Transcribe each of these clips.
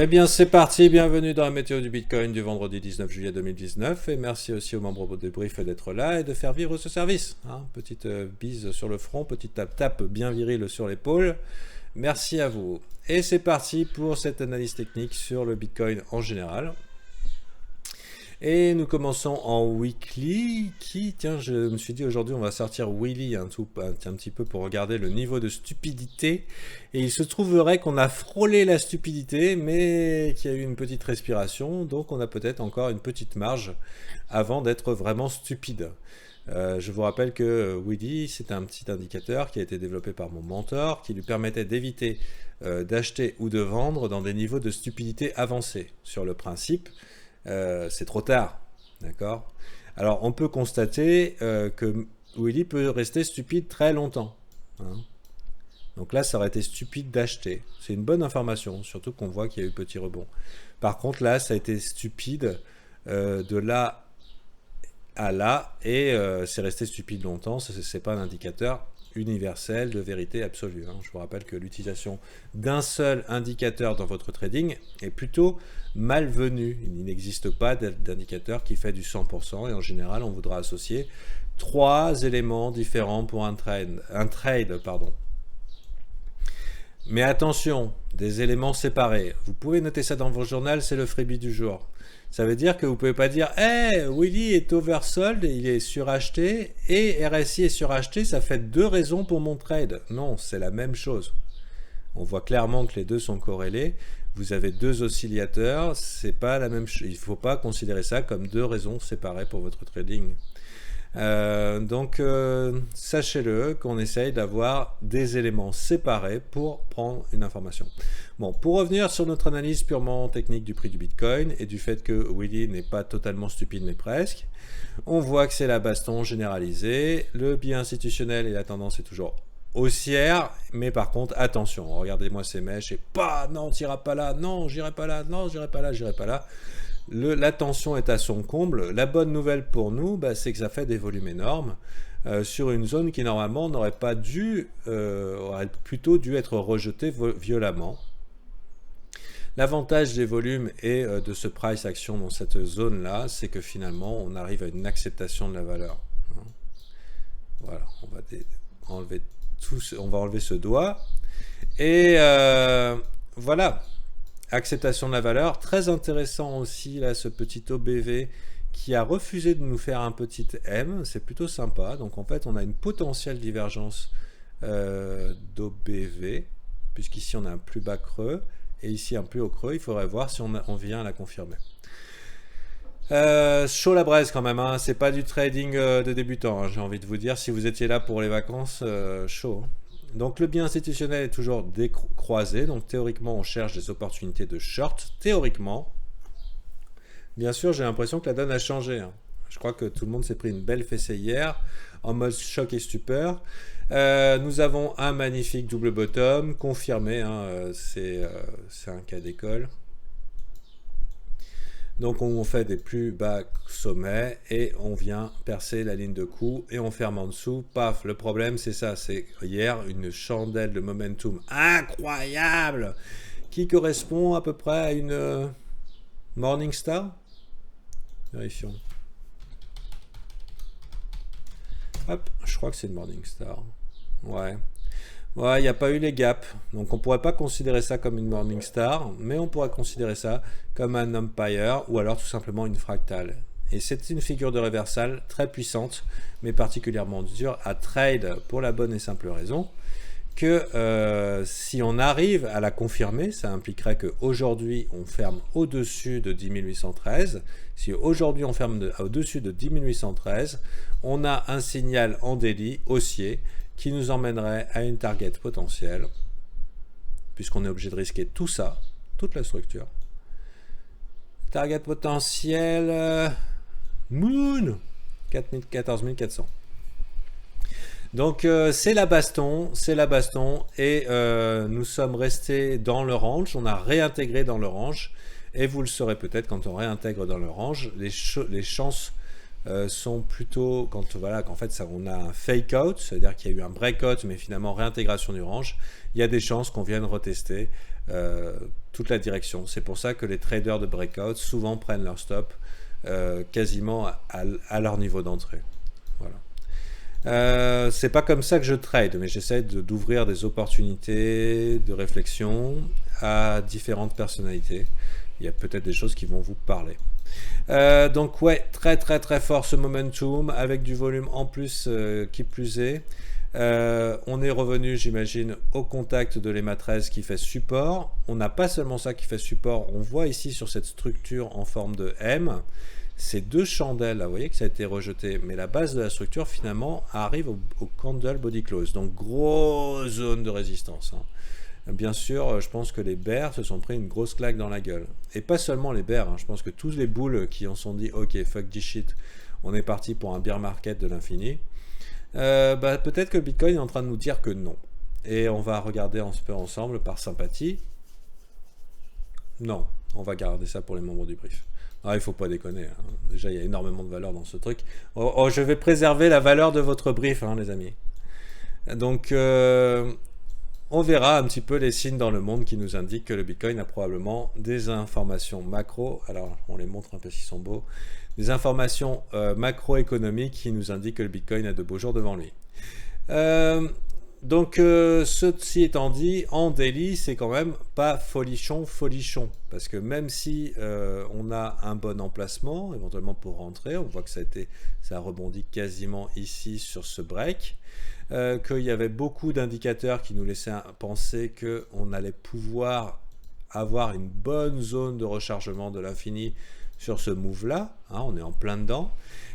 Eh bien, c'est parti, bienvenue dans la météo du Bitcoin du vendredi 19 juillet 2019 et merci aussi aux membres de Brief d'être là et de faire vivre ce service. Petite bise sur le front, petite tape bien virile sur l'épaule. Merci à vous. Et c'est parti pour cette analyse technique sur le Bitcoin en général. Et nous commençons en weekly tiens, je me suis dit aujourd'hui on va sortir weekly un petit peu pour regarder le niveau de stupidité. Et il se trouverait qu'on a frôlé la stupidité, mais qu'il y a eu une petite respiration, donc on a peut-être encore une petite marge avant d'être vraiment stupide. Je vous rappelle que weekly c'est un petit indicateur qui a été développé par mon mentor, qui lui permettait d'éviter d'acheter ou de vendre dans des niveaux de stupidité avancés. Sur le principe, c'est trop tard, d'accord? Alors on peut constater que Willy peut rester stupide très longtemps. Donc là, ça aurait été stupide d'acheter. C'est une bonne information, surtout qu'on voit qu'il y a eu petit rebond. Par contre, là, ça a été stupide de là à là, et c'est resté stupide longtemps. C'est pas un indicateur universel de vérité absolue. Je vous rappelle que l'utilisation d'un seul indicateur dans votre trading est plutôt malvenue. Il n'existe pas d'indicateur qui fait du 100%, et en général, on voudra associer 3 éléments différents pour un trade. Mais attention, des éléments séparés. Vous pouvez noter ça dans vos journaux, c'est le freebie du jour. Ça veut dire que vous ne pouvez pas dire « Hey, Willy est oversold, il est suracheté, et RSI est suracheté, ça fait 2 raisons pour mon trade. » Non, c'est la même chose. On voit clairement que les deux sont corrélés. Vous avez 2 oscillateurs, c'est pas la même chose. Il ne faut pas considérer ça comme 2 raisons séparées pour votre trading. Donc sachez-le qu'on essaye d'avoir des éléments séparés pour prendre une information. Bon, pour revenir sur notre analyse purement technique du prix du Bitcoin et du fait que Willy n'est pas totalement stupide mais presque, on voit que c'est la baston généralisée, le biais institutionnel et la tendance est toujours haussière, mais par contre attention, regardez-moi ces mèches et non, t'iras pas là, non, j'irai pas là, non, j'irai pas là, j'irai pas là. La tension est à son comble. La bonne nouvelle pour nous, c'est que ça fait des volumes énormes sur une zone qui normalement n'aurait pas dû, aurait plutôt dû être rejetée violemment. L'avantage des volumes et de ce price action dans cette zone-là, c'est que finalement, on arrive à une acceptation de la valeur. Voilà, on va enlever ce doigt. Et voilà. Acceptation de la valeur, très intéressant aussi là ce petit OBV qui a refusé de nous faire un petit M, c'est plutôt sympa. Donc en fait on a une potentielle divergence d'OBV, puisqu'ici on a un plus bas creux et ici un plus haut creux. Il faudrait voir si on vient à la confirmer. Chaud la braise quand même, c'est pas du trading de débutant, j'ai envie de vous dire. Si vous étiez là pour les vacances, chaud. Donc le biais institutionnel est toujours décroisé, donc théoriquement on cherche des opportunités de short, théoriquement. Bien sûr j'ai l'impression que la donne a changé. Je crois que tout le monde s'est pris une belle fessée hier, en mode choc et stupeur. Nous avons un magnifique double bottom, confirmé, c'est un cas d'école. Donc on fait des plus bas sommets et on vient percer la ligne de coup et on ferme en dessous. Paf, le problème c'est ça, c'est hier une chandelle de momentum incroyable qui correspond à peu près à une Morningstar. Vérifions. Hop, je crois que c'est une Morningstar. Ouais. Ouais, il n'y a pas eu les gaps, donc on ne pourrait pas considérer ça comme une Morningstar, mais on pourrait considérer ça comme un Empire ou alors tout simplement une fractale. Et c'est une figure de réversal très puissante, mais particulièrement dure à trade pour la bonne et simple raison que si on arrive à la confirmer, ça impliquerait qu'aujourd'hui on ferme au-dessus de 10 813. Si aujourd'hui on ferme au-dessus de 10 813, on a un signal en daily haussier qui nous emmènerait à une target potentielle, puisqu'on est obligé de risquer tout ça, toute la structure. Target potentiel Moon 14 400. Donc c'est la baston, et nous sommes restés dans le range, on a réintégré dans le range, et vous le saurez peut-être quand on réintègre dans le range, les chances sont plutôt qu'en fait on a un fake out, c'est-à-dire qu'il y a eu un breakout mais finalement réintégration du range, il y a des chances qu'on vienne retester toute la direction. C'est pour ça que les traders de breakout souvent prennent leur stop quasiment à leur niveau d'entrée. Voilà. C'est pas comme ça que je trade, mais j'essaie d'ouvrir des opportunités de réflexion à différentes personnalités. Il y a peut-être des choses qui vont vous parler. Donc ouais, très fort ce momentum avec du volume en plus qui plus est. On est revenu, j'imagine, au contact de l'EMA 13 qui fait support. On n'a pas seulement ça qui fait support, on voit ici sur cette structure en forme de M, ces deux chandelles, là, vous voyez que ça a été rejeté, mais la base de la structure finalement arrive au candle body close, donc grosse zone de résistance. Bien sûr, je pense que les bears se sont pris une grosse claque dans la gueule. Et pas seulement les bears, je pense que tous les bulls qui en sont dit « Ok, fuck this shit, on est parti pour un bear market de l'infini », peut-être que le Bitcoin est en train de nous dire que non. Et on va regarder un peu ensemble par sympathie. Non, on va garder ça pour les membres du brief. Ah, il faut pas déconner. Déjà, il y a énormément de valeur dans ce truc. Je vais préserver la valeur de votre brief, les amis. Donc, on verra un petit peu les signes dans le monde qui nous indiquent que le Bitcoin a probablement des informations macro. Alors, on les montre un peu s'ils sont beaux. Des informations macroéconomiques qui nous indiquent que le Bitcoin a de beaux jours devant lui. Donc, ceci étant dit, en daily, c'est quand même pas folichon. Parce que même si on a un bon emplacement, éventuellement pour rentrer, on voit que ça a rebondi quasiment ici sur ce break, qu'il y avait beaucoup d'indicateurs qui nous laissaient penser qu'on allait pouvoir avoir une bonne zone de rechargement de l'infini sur ce move-là, on est en plein dedans.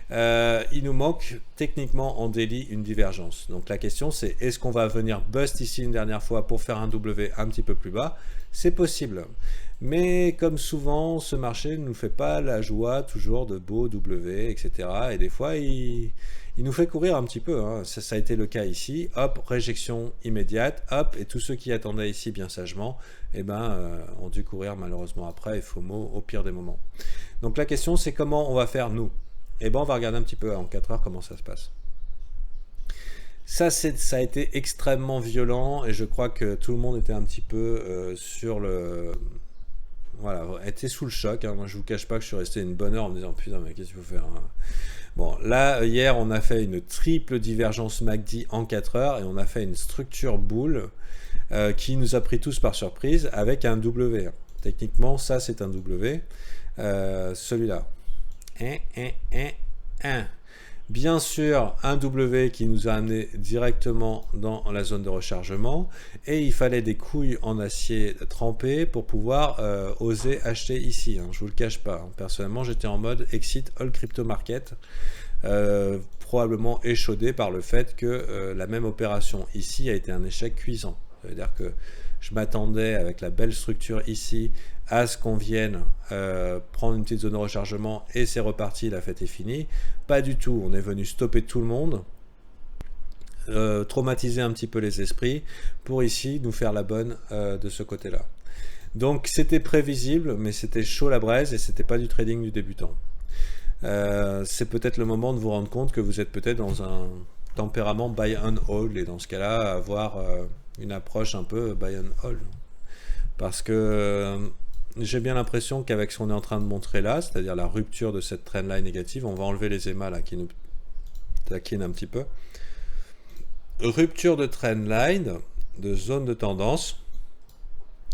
Il nous manque techniquement en daily une divergence. Donc la question c'est, est-ce qu'on va venir bust ici une dernière fois pour faire un W un petit peu plus bas? C'est possible. Mais comme souvent, ce marché ne nous fait pas la joie toujours de beaux W, etc. Et des fois, il nous fait courir un petit peu. Ça a été le cas ici. Hop, réjection immédiate. Hop, et tous ceux qui attendaient ici bien sagement, ont dû courir malheureusement après, et FOMO au pire des moments. Donc la question c'est comment on va faire nous. On va regarder un petit peu en 4 heures comment ça se passe. Ça a été extrêmement violent et je crois que tout le monde était un petit peu était sous le choc. Moi je vous cache pas que je suis resté une bonne heure en me disant putain mais qu'est-ce qu'il faut faire Bon là hier on a fait une triple divergence MACD en 4 heures et on a fait une structure boule qui nous a pris tous par surprise avec un W. Techniquement ça c'est un W. Celui-là. Bien sûr, un W qui nous a amené directement dans la zone de rechargement et il fallait des couilles en acier trempé pour pouvoir oser acheter ici. Je vous le cache pas. Personnellement, j'étais en mode exit all crypto market, probablement échaudé par le fait que la même opération ici a été un échec cuisant. Ça veut dire que je m'attendais avec la belle structure ici à ce qu'on vienne prendre une petite zone de rechargement et c'est reparti, la fête est finie. Pas du tout, on est venu stopper tout le monde, traumatiser un petit peu les esprits pour ici nous faire la bonne de ce côté-là. Donc c'était prévisible, mais c'était chaud la braise et c'était pas du trading du débutant. C'est peut-être le moment de vous rendre compte que vous êtes peut-être dans un tempérament buy and hold et dans ce cas-là avoir une approche un peu buy and hold. Parce que j'ai bien l'impression qu'avec ce qu'on est en train de montrer là, c'est-à-dire la rupture de cette trendline négative, on va enlever les EMA là qui nous taquinent un petit peu. Rupture de trendline, de zone de tendance.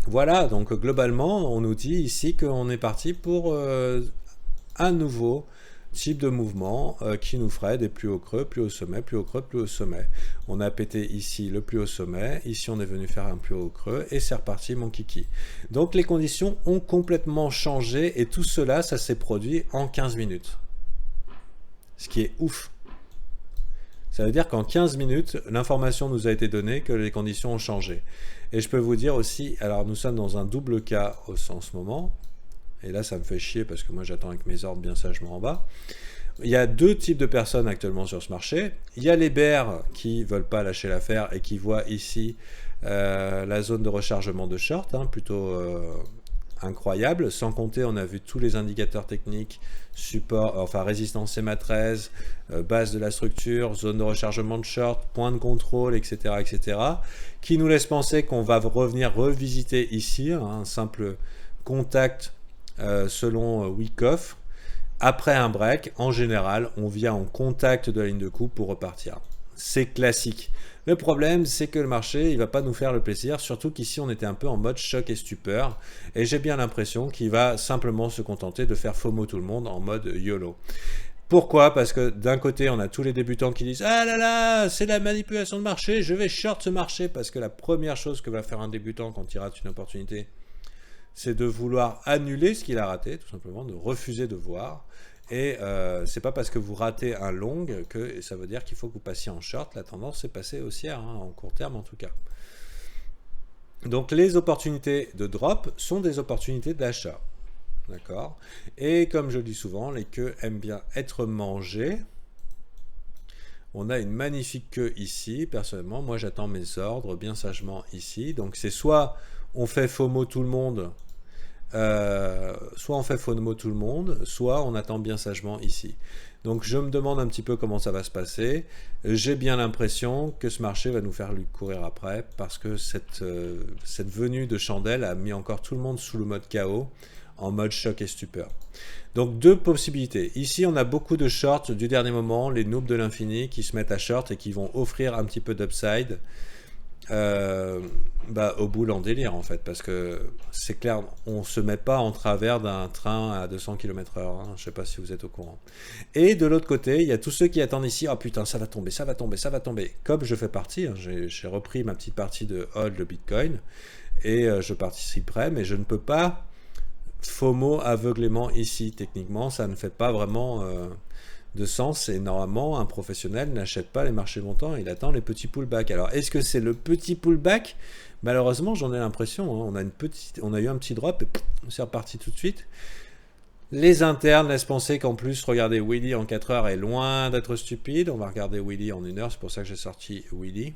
Voilà, donc globalement, on nous dit ici qu'on est parti pour un nouveau type de mouvement qui nous ferait des plus hauts creux, plus haut sommet, plus haut creux, plus haut sommet. On a pété ici le plus haut sommet, ici on est venu faire un plus haut creux et c'est reparti mon kiki. Donc les conditions ont complètement changé et tout cela, ça s'est produit en 15 minutes. Ce qui est ouf. Ça veut dire qu'en 15 minutes, l'information nous a été donnée que les conditions ont changé. Et je peux vous dire aussi, alors nous sommes dans un double cas en ce moment. Et là, ça me fait chier parce que moi, j'attends avec mes ordres bien sagement en bas. Il y a deux types de personnes actuellement sur ce marché. Il y a les bears qui veulent pas lâcher l'affaire et qui voient ici la zone de rechargement de short, plutôt incroyable. Sans compter, on a vu tous les indicateurs techniques, support, enfin résistance CMA13, base de la structure, zone de rechargement de short, point de contrôle, etc., etc., qui nous laissent penser qu'on va revenir revisiter ici un simple contact selon Wyckoff. Après un break, en général, on vient en contact de la ligne de coupe pour repartir. C'est classique. Le problème, c'est que le marché, il va pas nous faire le plaisir, surtout qu'ici, on était un peu en mode choc et stupeur. Et j'ai bien l'impression qu'il va simplement se contenter de faire FOMO tout le monde en mode YOLO. Pourquoi? Parce que d'un côté, on a tous les débutants qui disent « Ah là là, c'est la manipulation de marché, je vais short ce marché » parce que la première chose que va faire un débutant quand il rate une opportunité, c'est de vouloir annuler ce qu'il a raté, tout simplement, de refuser de voir. Et c'est pas parce que vous ratez un long que ça veut dire qu'il faut que vous passiez en short. La tendance est passée haussière, en court terme en tout cas. Donc les opportunités de drop sont des opportunités d'achat. D'accord? Et comme je le dis souvent, les queues aiment bien être mangées. On a une magnifique queue ici. Personnellement, moi j'attends mes ordres bien sagement ici. Donc c'est soit on fait FOMO tout le monde, soit on fait FOMO tout le monde, soit on attend bien sagement ici. Donc je me demande un petit peu comment ça va se passer. J'ai bien l'impression que ce marché va nous faire lui courir après parce que cette venue de chandelle a mis encore tout le monde sous le mode KO, en mode choc et stupeur. Donc deux possibilités. Ici on a beaucoup de shorts du dernier moment, les noobs de l'infini qui se mettent à short et qui vont offrir un petit peu d'upside. Au boule en délire en fait, parce que c'est clair, on se met pas en travers d'un train à 200 km/h, hein, je sais pas si vous êtes au courant. Et de l'autre côté, il y a tous ceux qui attendent ici, oh putain, ça va tomber, ça va tomber, ça va tomber. Comme je fais partie, hein, j'ai repris ma petite partie de hold le Bitcoin, et je participerai, mais je ne peux pas FOMO aveuglément ici, techniquement, ça ne fait pas vraiment de sens, et normalement un professionnel n'achète pas les marchés montants, il attend les petits pullbacks. Alors est-ce que c'est le petit pullback? Malheureusement j'en ai l'impression, hein. On a eu un petit drop et c'est reparti tout de suite. Les internes laissent penser qu'en plus, regardez, Willy en 4 heures est loin d'être stupide. On va regarder Willy en 1 heure, c'est pour ça que j'ai sorti Willy.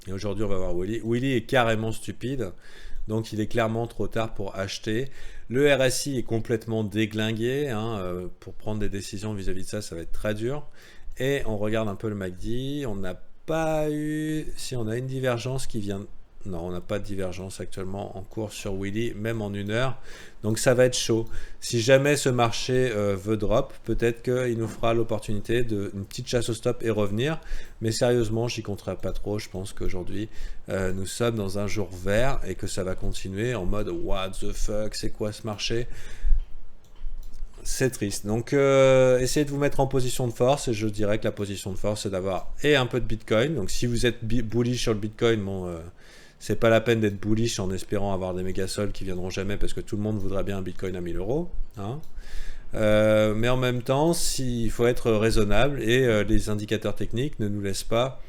Et aujourd'hui on va voir Willy. Willy est carrément stupide, donc il est clairement trop tard pour acheter. Le RSI est complètement déglingué, hein, pour prendre des décisions vis-à-vis de ça, ça va être très dur. Et on regarde un peu le MACD, on n'a pas eu... Si on a une divergence qui vient... Non, on n'a pas de divergence actuellement en cours sur Willy, même en 1 heure. Donc ça va être chaud. Si jamais ce marché veut drop, peut-être qu'il nous fera l'opportunité d'une petite chasse au stop et revenir. Mais sérieusement, j'y compterai pas trop. Je pense qu'aujourd'hui, nous sommes dans un jour vert et que ça va continuer en mode « What the fuck, c'est quoi ce marché ?» C'est triste. Donc, essayez de vous mettre en position de force. Et je dirais que la position de force, c'est d'avoir un peu de Bitcoin. Donc, si vous êtes bullish sur le Bitcoin, bon... c'est pas la peine d'être bullish en espérant avoir des méga soldes qui viendront jamais parce que tout le monde voudrait bien un Bitcoin à 1000 €. Hein. Mais en même temps, il faut être raisonnable et les indicateurs techniques ne nous laissent pas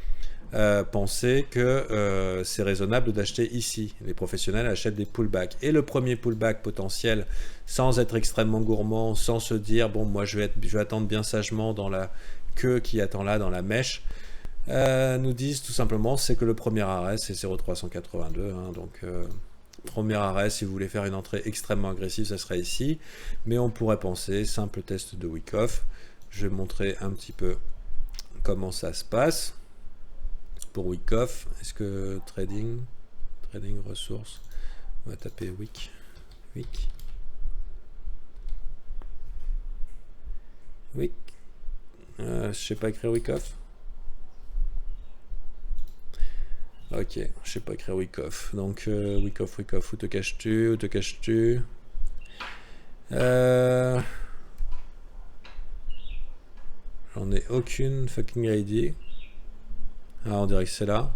penser que c'est raisonnable d'acheter ici. Les professionnels achètent des pullbacks. Et le premier pullback potentiel, sans être extrêmement gourmand, sans se dire, bon, moi je vais attendre bien sagement dans la queue qui attend là, dans la mèche, nous disent tout simplement c'est que le premier arrêt c'est 0,382, hein, donc premier arrêt, si vous voulez faire une entrée extrêmement agressive, ça serait ici, mais on pourrait penser, simple test de Wyckoff. Je vais montrer un petit peu comment ça se passe pour Wyckoff. Est-ce que trading ressources, on va taper Wick. Je sais pas écrire Wyckoff. Ok, je sais pas écrire Wyckoff. Donc, Wyckoff, où te caches-tu? J'en ai aucune fucking idea. Ah, on dirait que c'est là.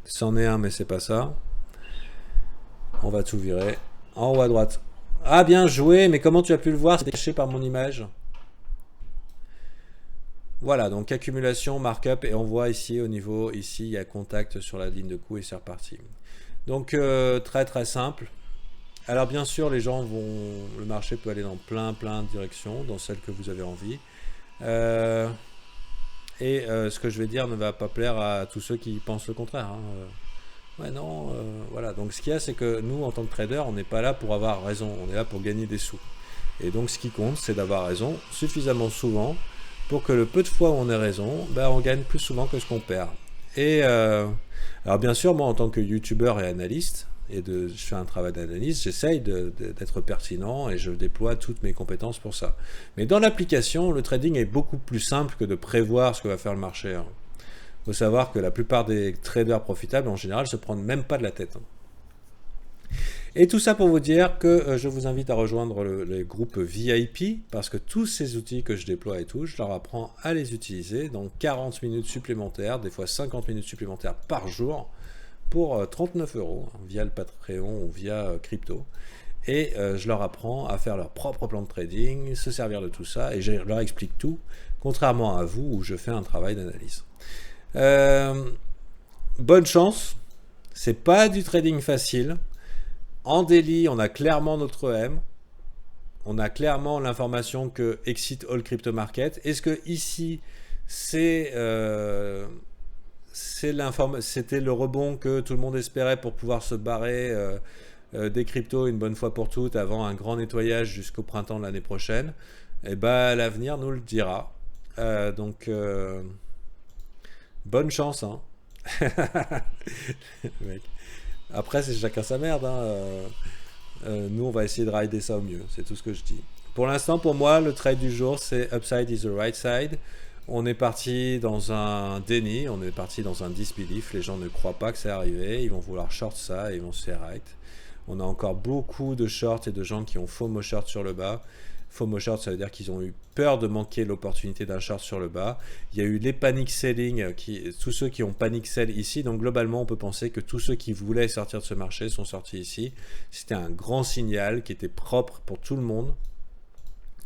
C'en est un, mais c'est pas ça. On va tout virer. En haut à droite. Ah, bien joué, mais comment tu as pu le voir? C'est caché par mon image. Voilà, donc accumulation, markup, et on voit ici au niveau, ici il y a contact sur la ligne de coup et c'est reparti. Donc très très simple. Alors bien sûr les gens le marché peut aller dans plein de directions, dans celle que vous avez envie. Ce que je vais dire ne va pas plaire à tous ceux qui pensent le contraire. Hein. Ouais, non, voilà. Donc ce qu'il y a, c'est que nous, en tant que trader, on n'est pas là pour avoir raison, on est là pour gagner des sous. Et donc ce qui compte, c'est d'avoir raison suffisamment souvent pour que le peu de fois où on ait raison, ben, on gagne plus souvent que ce qu'on perd. Et alors bien sûr, moi en tant que youtubeur et analyste, je fais un travail d'analyse, j'essaye d'être pertinent et je déploie toutes mes compétences pour ça. Mais dans l'application, le trading est beaucoup plus simple que de prévoir ce que va faire le marché. Il faut savoir que la plupart des traders profitables, en général, se prennent même pas de la tête. Et tout ça pour vous dire que je vous invite à rejoindre les groupes VIP, parce que tous ces outils que je déploie et tout, je leur apprends à les utiliser dans 40 minutes supplémentaires, des fois 50 minutes supplémentaires par jour, pour 39 € via le Patreon ou via crypto. Et je leur apprends à faire leur propre plan de trading, se servir de tout ça, et je leur explique tout, contrairement à vous où je fais un travail d'analyse. Bonne chance, c'est pas du trading facile. En daily, on a clairement notre M. On a clairement l'information que exit all crypto market. Est-ce que ici, c'était le rebond que tout le monde espérait pour pouvoir se barrer des cryptos une bonne fois pour toutes avant un grand nettoyage jusqu'au printemps de l'année prochaine? Eh ben, l'avenir nous le dira. Bonne chance, hein. Mec. Après, c'est chacun sa merde, hein. Nous, on va essayer de rider ça au mieux. C'est tout ce que je dis. Pour l'instant, pour moi, le trade du jour, c'est upside is the right side. On est parti dans un déni, on est parti dans un disbelief. Les gens ne croient pas que c'est arrivé. Ils vont vouloir short ça et ils vont se faire right. On a encore beaucoup de shorts et de gens qui ont FOMO short sur le bas. FOMO short, ça veut dire qu'ils ont eu peur de manquer l'opportunité d'un short sur le bas. Il y a eu les panic selling, tous ceux qui ont panic sell ici. Donc globalement, on peut penser que tous ceux qui voulaient sortir de ce marché sont sortis ici. C'était un grand signal qui était propre pour tout le monde.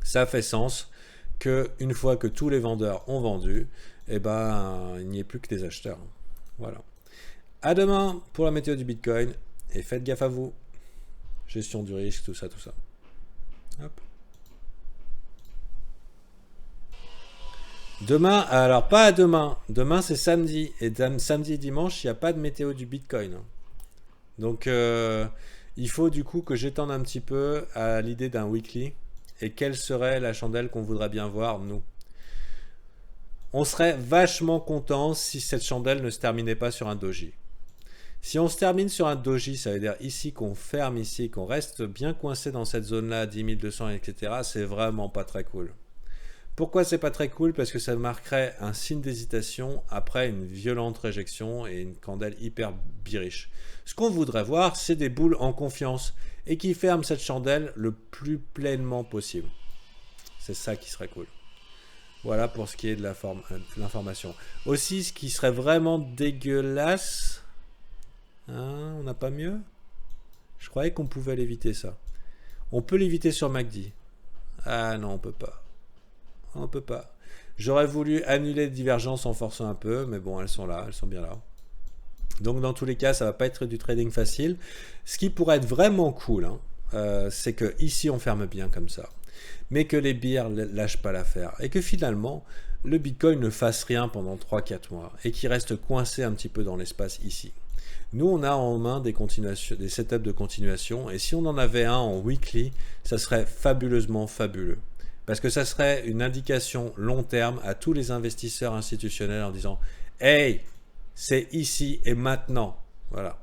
Ça fait sens qu'une fois que tous les vendeurs ont vendu, eh ben, il n'y ait plus que des acheteurs. Voilà. À demain pour la météo du Bitcoin. Et faites gaffe à vous. Gestion du risque, tout ça, tout ça. Hop. Demain, alors pas à demain. Demain c'est samedi. Et samedi et dimanche, il n'y a pas de météo du Bitcoin. Donc il faut du coup que j'étende un petit peu à l'idée d'un weekly. Et quelle serait la chandelle qu'on voudrait bien voir, nous? On serait vachement content si cette chandelle ne se terminait pas sur un doji. Si on se termine sur un doji, ça veut dire ici qu'on ferme ici, qu'on reste bien coincé dans cette zone-là, 10 200, etc. C'est vraiment pas très cool. Pourquoi c'est pas très cool? Parce que ça marquerait un signe d'hésitation après une violente réjection et une candelle hyper bearish. Ce qu'on voudrait voir, c'est des boules en confiance et qui ferment cette chandelle le plus pleinement possible. C'est ça qui serait cool. Voilà pour ce qui est de l'information. Aussi, ce qui serait vraiment dégueulasse, hein, on n'a pas mieux? Je croyais qu'on pouvait l'éviter ça. On peut l'éviter sur MACD. Ah non, on peut pas. On peut pas. J'aurais voulu annuler les divergences en forçant un peu, mais bon, elles sont là, elles sont bien là. Donc dans tous les cas, ça va pas être du trading facile. Ce qui pourrait être vraiment cool, hein, c'est que ici on ferme bien comme ça, mais que les bières lâchent pas l'affaire et que finalement le Bitcoin ne fasse rien pendant 3-4 mois et qu'il reste coincé un petit peu dans l'espace ici. Nous, on a en main des setups de continuation, et si on en avait un en weekly, ça serait fabuleusement fabuleux. Parce que ça serait une indication long terme à tous les investisseurs institutionnels en disant « Hey, c'est ici et maintenant ». Voilà.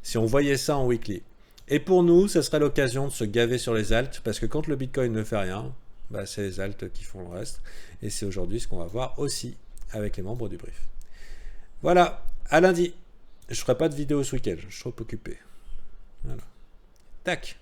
Si on voyait ça en weekly. Et pour nous, ça serait l'occasion de se gaver sur les alts, parce que quand le Bitcoin ne fait rien, bah, c'est les alts qui font le reste. Et c'est aujourd'hui ce qu'on va voir aussi avec les membres du brief. Voilà, à lundi. Je ne ferai pas de vidéo ce week-end, je suis trop occupé. Voilà. Tac.